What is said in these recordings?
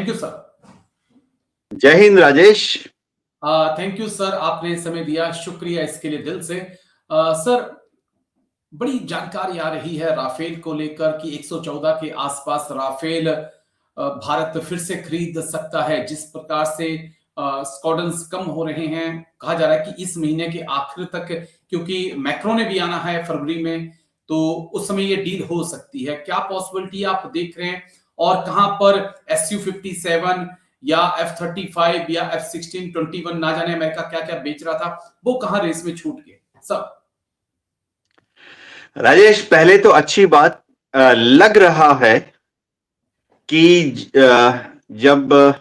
Thank you sir. Jai Hind Rajesh. Thank you sir, आपने समय दिया, शुक्रिया इसके लिए दिल से। सर, बड़ी जानकारी आ रही है राफेल को लेकर कि 114 के आसपास राफेल भारत फिर से खरीद सकता है। जिस प्रकार से स्क्वाड्रन्स कम हो रहे हैं, कहा जा रहा है कि इस महीने के आखिर तक, क्योंकि मैक्रो ने भी आना है फरवरी में, तो उस समय ये डील हो सकती है। क्या पॉसिबिलिटी आप देख रहे हैं, और कहां पर SU-57 या F-35 या F-16-21, ना जाने अमेरिका क्या क्या बेच रहा था, वो कहां रेस में छूट गए सब? राजेश, पहले तो अच्छी बात लग रहा है कि जब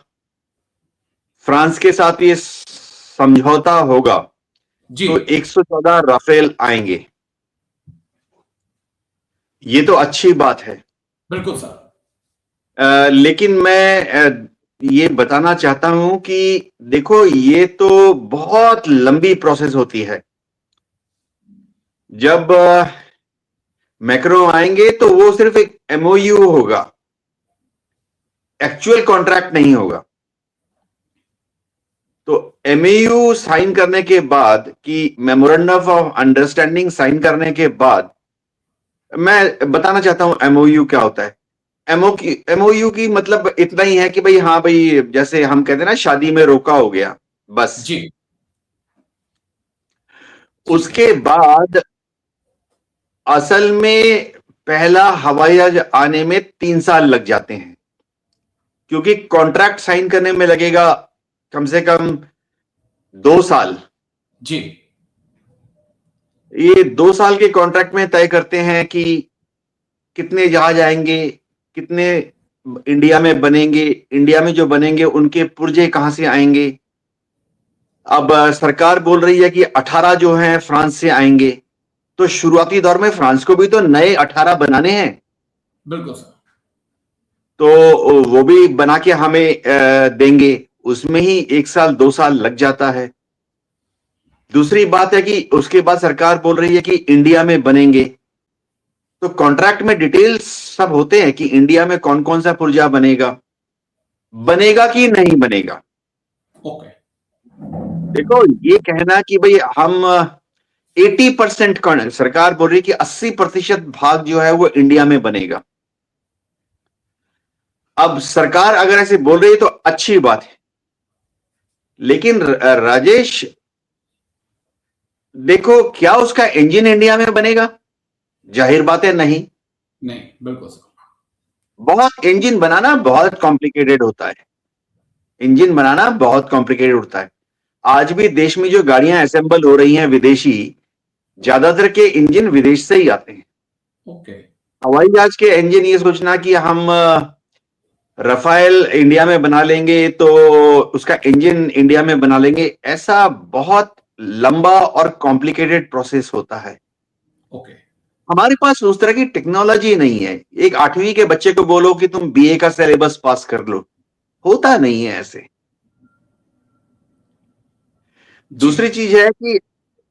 फ्रांस के साथ ये समझौता होगा जी तो 114 राफेल आएंगे। ये तो अच्छी बात है। बिल्कुल सर। लेकिन मैं ये बताना चाहता हूं कि देखो, ये तो बहुत लंबी प्रोसेस होती है। जब मैक्रो आएंगे तो वो सिर्फ एक MOU होगा, एक्चुअल कॉन्ट्रैक्ट नहीं होगा। तो MOU साइन करने के बाद, कि मेमोरेंडम ऑफ अंडरस्टैंडिंग साइन करने के बाद, मैं बताना चाहता हूं MOU क्या होता है। MOU की मतलब इतना ही है कि भाई, हाँ भाई, जैसे हम कहते हैं ना, शादी में रोका हो गया, बस। जी ठीक है। उसके बाद असल में पहला हवाई जहाज आने में 3 साल लग जाते हैं, क्योंकि कॉन्ट्रैक्ट साइन करने में लगेगा कम से कम 2 साल। जी ये 2 साल के कॉन्ट्रैक्ट में तय करते हैं कि कितने जहाज आएंगे, कितने इंडिया में बनेंगे, इंडिया में जो बनेंगे उनके पुर्जे कहां से आएंगे। अब सरकार बोल रही है कि 18 जो हैं फ्रांस से आएंगे, तो शुरुआती दौर में फ्रांस को भी तो नए 18 बनाने हैं, बिल्कुल सर। तो वो भी बना के हमें देंगे। उसमें ही 1 साल 2 साल लग जाता है। दूसरी बात है कि उसके बाद सरकार बोल रही है कि इंडिया में बनेंगे, तो कॉन्ट्रैक्ट में डिटेल्स सब होते हैं कि इंडिया में कौन कौन सा पुर्जा बनेगा, बनेगा कि नहीं बनेगा। ओके। देखो, ये कहना कि भाई हम 80%, सरकार बोल रही है कि 80% भाग जो है वो इंडिया में बनेगा। अब सरकार अगर ऐसे बोल रही है तो अच्छी बात है, लेकिन राजेश, देखो, क्या उसका इंजन इंडिया में बनेगा? जाहिर बात है, नहीं। नहीं, बिल्कुल सर। बहुत इंजन बनाना बहुत कॉम्प्लिकेटेड होता है। इंजन बनाना बहुत कॉम्प्लिकेटेड होता है। आज भी देश में जो गाड़ियां असेंबल हो रही हैं विदेशी, ज्यादातर के इंजन विदेश से ही आते हैं। ओके। हवाई जहाज के इंजन, ये सोचना कि हम रफाल इंडिया में बना लेंगे तो उसका इंजन इंडिया में बना लेंगे, ऐसा बहुत लंबा और कॉम्प्लिकेटेड प्रोसेस होता है। ओके। हमारे पास उस तरह की टेक्नोलॉजी नहीं है। एक 8वीं के बच्चे को बोलो कि तुम BA का सिलेबस पास कर लो, होता नहीं है ऐसे। जी दूसरी चीज है कि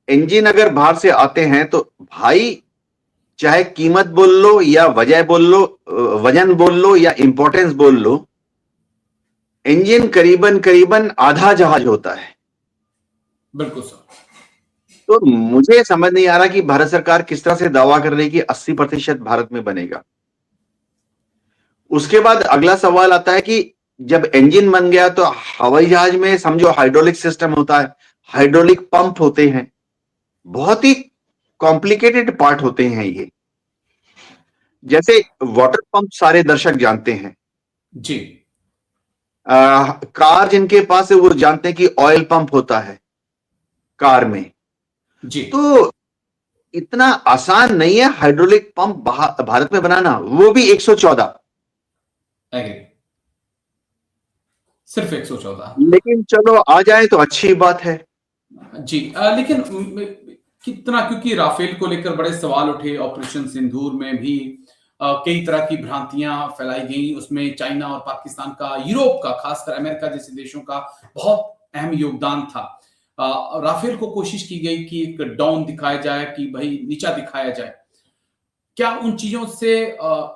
इंजन अगर बाहर से आते हैं तो भाई, चाहे कीमत बोल लो या वजह बोल लो, वजन बोल लो या इंपॉर्टेंस बोल लो, इंजन करीबन करीबन आधा जहाज होता है। बिल्कुल सर। तो मुझे समझ नहीं आ रहा कि भारत सरकार किस तरह से दावा कर रही है कि 80% भारत में बनेगा। उसके बाद अगला सवाल आता है कि जब इंजन बन गया तो हवाई जहाज में समझो हाइड्रोलिक सिस्टम होता है, हाइड्रोलिक पंप होते हैं, बहुत ही कॉम्प्लिकेटेड पार्ट होते हैं ये। जैसे वाटर पंप सारे दर्शक जानते हैं, जी कार जिनके पास है वो जानते हैं कि ऑयल पंप होता है कार में। जी। तो इतना आसान नहीं है हाइड्रोलिक पंप भारत में बनाना, वो भी 114। एग्री। सिर्फ 114। लेकिन चलो आ जाए तो अच्छी बात है। जी लेकिन कितना, क्योंकि राफेल को लेकर बड़े सवाल उठे, ऑपरेशन सिंदूर में भी कई तरह की भ्रांतियां फैलाई गई, उसमें चाइना और पाकिस्तान का, यूरोप का, खासकर अमेरिका जैसे देशों का बहुत अहम योगदान था। राफेल को कोशिश की गई कि एक डाउन दिखाया जाए, कि भाई नीचा दिखाया जाए। क्या उन चीजों से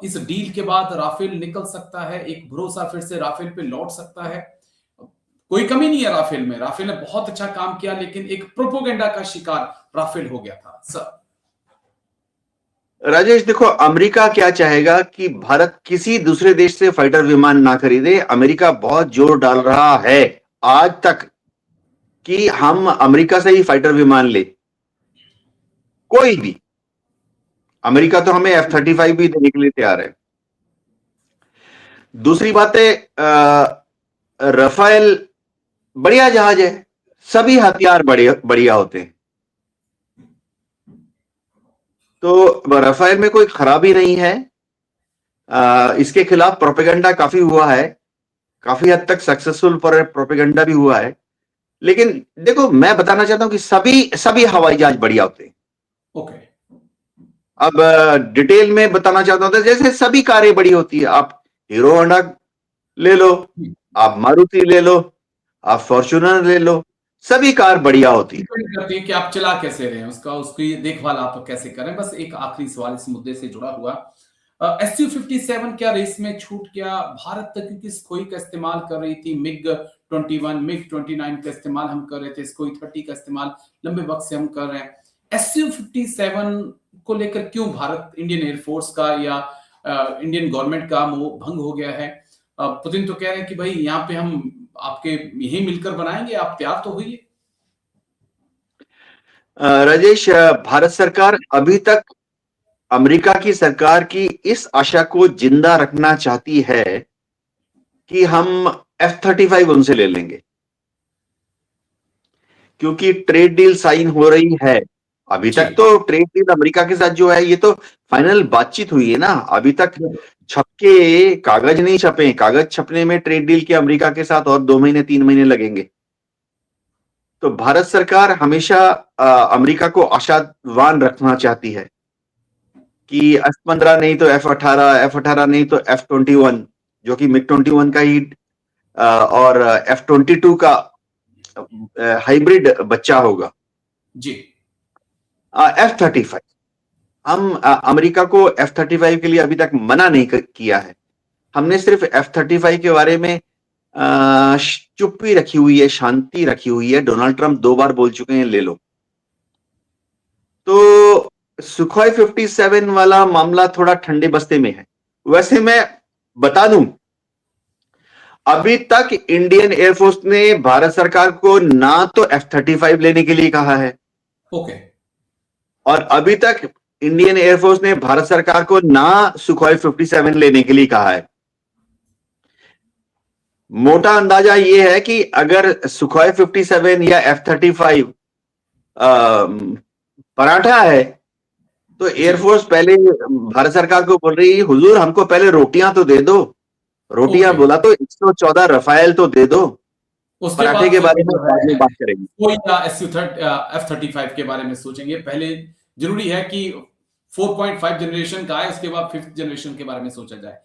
इस डील के बाद राफेल निकल सकता है, एक भरोसा फिर से राफेल पे लौट सकता है? कोई कमी नहीं है राफेल में, राफेल ने बहुत अच्छा काम किया, लेकिन एक प्रोपोगेंडा का शिकार राफेल हो गया था सर। राजेश देखो, अमेरिका क्या चाहेगा कि भारत किसी दूसरे देश से फाइटर विमान ना खरीदे। अमेरिका बहुत जोर डाल रहा है आज तक कि हम अमेरिका से ही फाइटर विमान ले, कोई भी। अमेरिका तो हमें F-35 भी देने के लिए तैयार है। दूसरी बात है, राफेल बढ़िया जहाज है, सभी हथियार बढ़िया बढ़िया होते हैं, तो राफेल में कोई खराबी नहीं है। इसके खिलाफ प्रोपेगेंडा काफी हुआ है, काफी हद तक सक्सेसफुल प्रोपेगेंडा भी हुआ है। लेकिन देखो, मैं बताना चाहता हूं कि सभी सभी हवाई जहाज बढ़िया होते हैं। ओके। अब डिटेल में बताना चाहता हूं, तो जैसे सभी कारें बड़ी होती है। आप हीरो होंडा ले लो, आप मारुति ले लो, आप फॉर्च्यूनर ले लो, सभी कार बढ़िया होती है। डिपेंड करती है कि आप चला कैसे रहे हैं, उसकी देखभाल आप कैसे करें। बस एक आखिरी सवाल इस मुद्दे से जुड़ा हुआ, Su-57 क्या रेस में छूट गया? भारत तक क्योंकि स्कोई का इस्तेमाल कर रही थी, MiG-21, MiG-29 का इस्तेमाल हम कर रहे थे, स्कोई 30 का इस्तेमाल लंबे वक्त से हम कर रहे हैं। Su-57 को लेकर क्यों भारत, इंडियन एयरफोर्स का या इंडियन गवर्नमेंट का मोह भंग हो गया है? पुतिन तो कह रहे हैं कि भाई यहाँ पे हम आपके यही मिलकर बनाएंगे, आप तैयार तो होइए। राजेश, भारत सरकार अभी तक अमेरिका की सरकार की इस आशा को जिंदा रखना चाहती है कि हम F-35 उनसे ले लेंगे, क्योंकि ट्रेड डील साइन हो रही है। अभी जी। तक तो ट्रेड डील अमेरिका के साथ जो है, ये तो फाइनल बातचीत हुई है ना। अभी तक छपके कागज नहीं छपे। कागज छपने में ट्रेड डील के अमेरिका के साथ और 2 महीने 3 महीने लगेंगे। तो भारत सरकार हमेशा अमेरिका को आशावान रखना चाहती है कि F-15 नहीं तो F-18, F-18 नहीं तो F-21, जो कि MiG-21 का ही और F-22 का हाइब्रिड बच्चा होगा, जी। F-35। हम अमेरिका को F-35 के लिए अभी तक मना नहीं किया है। हमने सिर्फ F-35 के बारे में चुप्पी रखी हुई है, शांति रखी हुई है। डोनाल्ड ट्रंप 2 बार बोल चुके हैं ले लो। तो सुखोई 57 वाला मामला थोड़ा ठंडे बस्ते में है। वैसे मैं बता दूं, अभी तक इंडियन एयरफोर्स ने भारत सरकार को ना तो F-35 लेने के लिए कहा है, ओके। और अभी तक इंडियन एयरफोर्स ने भारत सरकार को ना सुखोई 57 लेने के लिए कहा है। मोटा अंदाजा यह है कि अगर सुखोई 57 या F-35 पराठा है, तो एयरफोर्स पहले भारत सरकार को बोल रही है, हुजूर हमको पहले रोटियां तो दे दो। रोटियां बोला तो 114 रफाइल तो दे दो, उसके पराठे के बारे में बाद में बात करेंगे। कोई F-35 के बारे में सोचेंगे। पहले जरूरी है कि 4.5 जनरेशन का है, उसके बाद 5th जनरेशन के बारे में सोचा जाए।